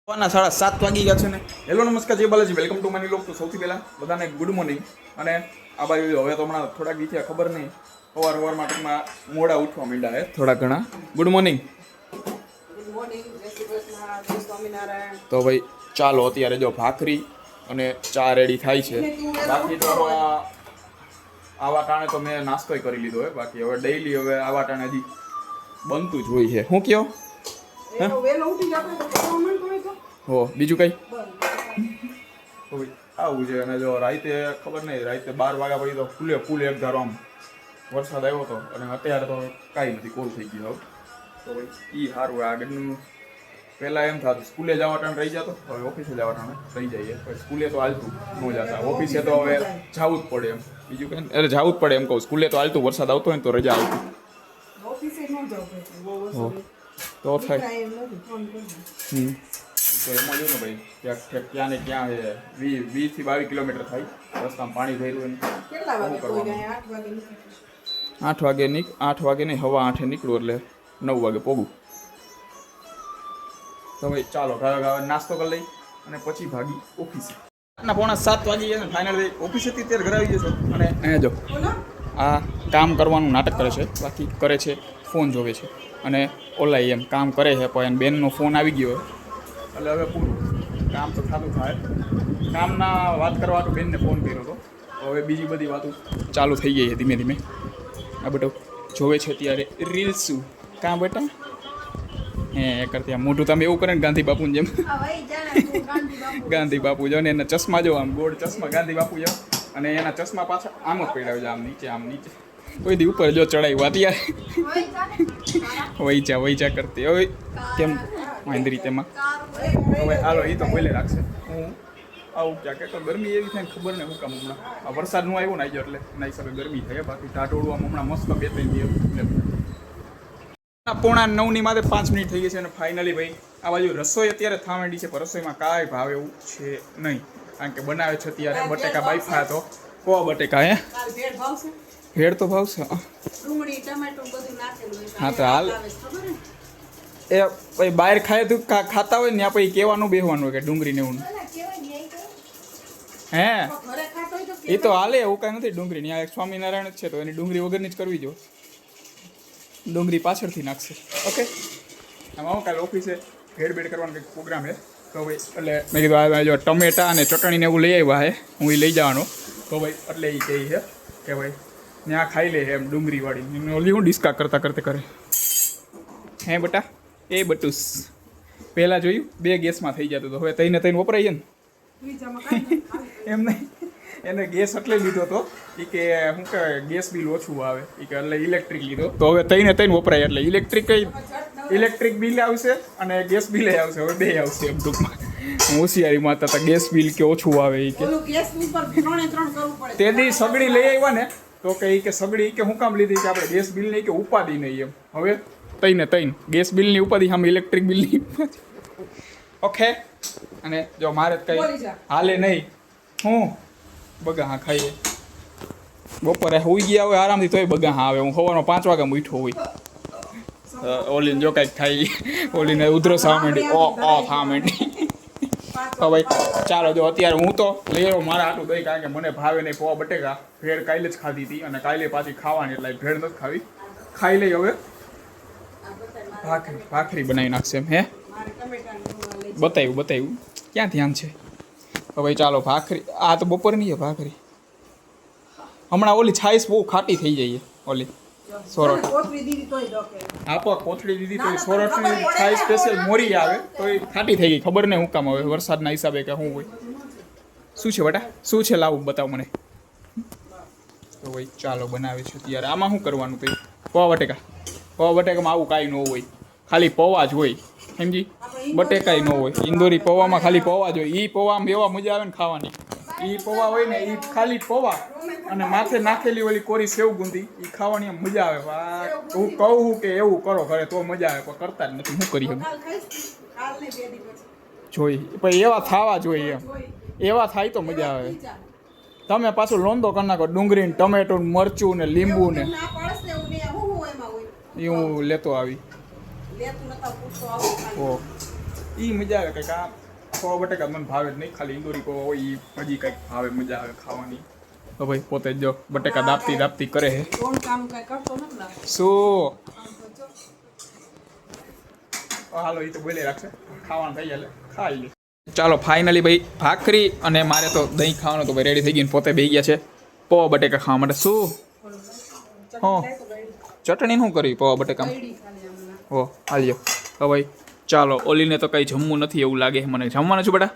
સવારના 7:30 વાગી ગયા છે ને. હેલો નમસ્કાર, જય બાલાજી, વેલકમ ટુ માની લોક. તો સૌથી પહેલાં બધાને ગુડ મોર્નિંગ. અને આ બાજુ હવે તો હમણાં થોડાક દી થયા, ખબર નહીં, સવારમાં ટૂંકમાં મોડા ઉઠવા માંડ્યા હે થોડા ઘણા. Good morning. તો ભાઈ ચાલો અત્યારે જો ભાખરી અને ચા રેડી થાય છે. બાકી તો આવા ટાણે તો મેં નાસ્તોય કરી લીધો હોય. બાકી હવે ડેઈલી હવે આવા ટાણે હજી બનતું જ હોય છે. શું કયો હો બીજું કઈ આવું છે. અને જો રાતે ખબર નહીં, રાતે 12 વાગ્યા પછી તો ફૂલ એક ધારો આમ વરસાદ આવ્યો હતો. અને અત્યારે તો કાંઈ નથી, કોલ થઈ ગયો. તો ભાઈ એ સારું. આગળનું પહેલાં એમ થતું સ્કૂલે જવા ટાણે રહી જતો, હવે ઓફિસે જવા ટાણે રહી જઈએ. સ્કૂલે તો હાલતું ન જતા, ઓફિસે તો હવે જવું જ પડે એમ. બીજું કંઈ એટલે જવું જ પડે એમ કહું. સ્કૂલે તો હાલતું, વરસાદ આવતો હોય ને તો રજા આવતી તો થાય. તો એમાં જોયું ને ભાઈ ક્યાં ને ક્યાં છે 20 થી 22 કિલોમીટર થાય. રસ્તામાં પાણી ભર્યું. શું કરવાનું? 8 વાગે નહીં, 8:15 નીકળું એટલે 9 વાગે પોગું. તો ભાઈ ચાલો નાસ્તો કરી લઈ અને પછી ભાગી ઓફિસે. ના 6:45 વાગી ગયા ને ફાઇનલ ઓફિસેથી ત્યારે ઘરે આવી જશો. અને અહીંયા જો આ કામ કરવાનું નાટક કરે છે, બાકી કરે છે ફોન જોવે છે. અને ઓલાઈ એમ કામ કરે છે, પણ બેનનો ફોન આવી ગયો એટલે હવે પૂરું કામ તો થતું થાય. કામના વાત કરવાનું બેનને ફોન કર્યો હતો. હવે બીજી બધી વાતો ચાલુ થઈ ગઈ છે ધીમે ધીમે. આ બેટો જોવે છે અત્યારે રીલ્સ. શું કામ બેટા હે કરતી આમ મોઢું તમે એવું કરે ને ગાંધી બાપુને જેમ. ગાંધી બાપુ જો ને એના ચશ્મા જો આમ ગોળ ચશ્મા ગાંધી બાપુ જો. અને એના ચશ્મા પાછા આમ જ પડ્યા છે, આમ નીચે કોઈ દી ઉપર જો ચડાવ્યું અત્યારે વૈચા કરતી. હવે કેમ વાંદરી તેમાં હવે હાલો એ તો બોલે રાખશે. હું આવું ક્યાં કે ગરમી એવી થાય ખબર ને હું કામ હમણાં આ વરસાદ નું આવ્યું ને આવી એટલે એના હિસાબે ગરમી થાય. બાકી ટાટોળું આમ હમણાં મસ્ત 2-3 દિવસ 8:45 માથે 5 મિનિટ થઈ ગઈ છે. અને ફાઇનલી ભાઈ આ બાજુ રસોઈ અત્યારે થવા માંડી છે, પણ રસોઈમાં કાંઈ ભાવ એવું છે નહીં. કારણ કે બનાવે છે અત્યારે બટેકા બાફા. તો કોવા બટેકા હે ભેળ તો ભાવશે. હા તો હાલ એ ભાઈ બહાર ખાય તો ખાતા હોય ને પછી કહેવાનું બેહવાનું હોય કે ડુંગળી ને એવું હે એ તો હાલે. એવું કાંઈ નથી. ડુંગળી ત્યાં એક સ્વામિનારાયણ જ છે તો એની ડુંગળી વગરની જ કરવી જો. ડુંગળી પાછળથી નાખશે. ઓકે આમાં હું કાલે ઓફિસે ભેળ કરવાનો કંઈક પ્રોગ્રામ છે. તો ભાઈ એટલે મેં કીધું જો ટમેટા અને ચટણીને એવું લઈ આવ્યા હે, હું એ લઈ જવાનો. તો ભાઈ એટલે એ કહે છે કે ભાઈ ત્યાં ખાઈ લે એમ ડુંગળીવાળી. ઓલી હું ડિસ્કા કરતા કરે હે બેટા એ બટુસ. પહેલાં જોયું 2 ગેસમાં થઈ જતું, તો હવે તઈને વપરાય છે ને એમ નહીં. એને ગેસ એટલે લીધો હતો એ કે શું કહેવાય ગેસ બિલ ઓછું આવે એ કે એટલે ઇલેક્ટ્રિક લીધો. તો હવે તઈને વપરાય એટલે ઇલેક્ટ્રિક બિલ આવશે અને ગેસ બિલ આવશે. હવે 2 આવશે એમ ટૂંકમાં. હોશિયારીમાં હતા ગેસ બિલ કે ઓછું આવે એ કે તેથી સગડી લઈ આવ્યા ને તો કે સગડી કે હું કામ લીધી કે આપણે ગેસ બિલ નહીં કે ઉપાધિ નહીં એમ. હવે તઈને ગેસ બિલની ઉપાધિ સામે ઇલેક્ટ્રિક બિલની ઉપાધિ. ઓકે અને જો મારે કંઈ હાલે નહીં હું બગા હા ખાઈએ. બપોરે હોઈ ગયા હોય આરામથી તોય બગા હા આવે. હું સવારમાં 5 વાગ્યામાં ઉઠ્યો હોય. ઓલીને જો કાંઈક ખાઈ ઓલીને ઉધરો થવા માંડી થવા માંડી. તો ભાઈ ચાલો જો અત્યારે હું તો લઈ આવ્યો મારા આટલું દહીં. કારણ કે મને ભાવે નહીં પૌવા બટેકા. ભેળ કાલે જ ખાધી હતી અને કાલે પાછી ખાવાની એટલે ભેળ નથી ખાવી. ખાઈ લઈ હવે ભાખરી બનાવી નાખશે એમ. હે બતાવ્યું ક્યાં ધ્યાન છે. તો ભાઈ ચાલો ભાખરી. આ તો બપોર નહીં ભાખરી. હમણાં ઓલી છાઈસ બહુ ખાટી થઈ જાય ઓલી સોરઠ. આપો કોથળી દીધી તો સોરઠની છાઈસ સ્પેશિયલ મોરી આવે તો એ ખાટી થઈ ગઈ. ખબર નહીં હું કામ આવે વરસાદના હિસાબે કે શું હોય. શું છે બેટા શું છે લાવું બતાવ મને. તો ભાઈ ચાલો બનાવે છે ત્યારે. આમાં શું કરવાનું પછી પૌવા બટેકામાં આવું કાંઈ ન હોય, ખાલી પૌવા જ હોય સમજી. બટેકાય ન હોય. ઇન્દોરી પૌવામાં ખાલી પૌવા જ હોય. એ પૌવામાં એવા મજા આવે ને ખાવાની. એ પૌવા હોય ને એ ખાલી પૌવા અને માથે નાખેલી ઓલી કોરી સેવ ગુંદી એ ખાવાની આમ મજા આવે. હું કહું કે એવું કરો ઘરે તો મજા આવે, પણ કરતા જ નથી. શું કરીએ જોઈ પછી એવા થવા જોઈએ એમ. એવા થાય તો મજા આવે. તમે પાછું લોંદો કરી નાખો ડુંગળી ને ટમેટું ને મરચું ને લીંબુ ને એ હું લેતો આવી. ઓ એ મજા આવે કંઈક આ પૌવા બટેકા મને ભાવે જ નહીં, ખાલી ઇન્દોરી પૌવા હોય એ હજી કંઈક ભાવે, મજા આવે ખાવાની. તો ભાઈ પોતે જ જો બટેકા દાપતી દાપતી કરે છે. કોણ કામ કઈ કરતો નથી લાગે. શું આમ તો જો. હાલો એ તો બોલે રાખશે, ખાવાનું થઈ જાય ખાઈ લે. ચાલો ફાઇનલી ભાઈ ભાખરી અને મારે તો દહીં ખાવાનું તો ભાઈ રેડી થઈ ગયું. પોતે બેસી ગયા છે પૌવા બટેકા ખાવા માટે. શું હો ચટણી શું કરી પૌવા બટેકા? કઈડી ખાલી આમના. હો હાલ્યો. તો ભાઈ ચાલો ઓલીને તો કંઈ જમવું નથી એવું લાગે છે મને. જમવાનું છું બેટા?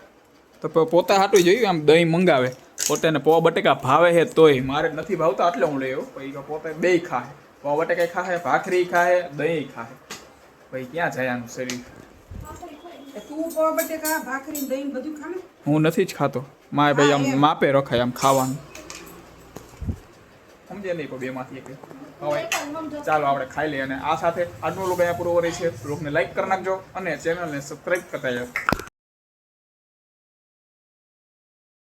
તો પોતા હાટું જોયું આમ દહીં મંગાવે, પોતાને પૌવા બટેકા ભાવે છે તોય મારે નથી ભાવતા એટલે હું લઈ આવ્યો. પછી પોતે બેય ખાય, પૌવા બટેકા ખાય, ભાખરી ખાય, દહીં ખાય. ભાઈ ક્યાં જાય આનું શરીર? તું પૌવા બટેકા ભાખરી દહીં બધું ખાને. હું નથી જ ખાતો. મારે ભાઈ આમ માપે રખાય આમ ખાવાનું. સમજે નહીં પણ બેમાંથી એક. હવે ચાલો આપણે ખાઈ લઈએ અને આ સાથે આજનો લોક અહીંયા પૂરો કરે છે. લોકોને લાઈક કરી નાખજો અને ચેનલને સબસ્ક્રાઈબ કરતા જાઓ.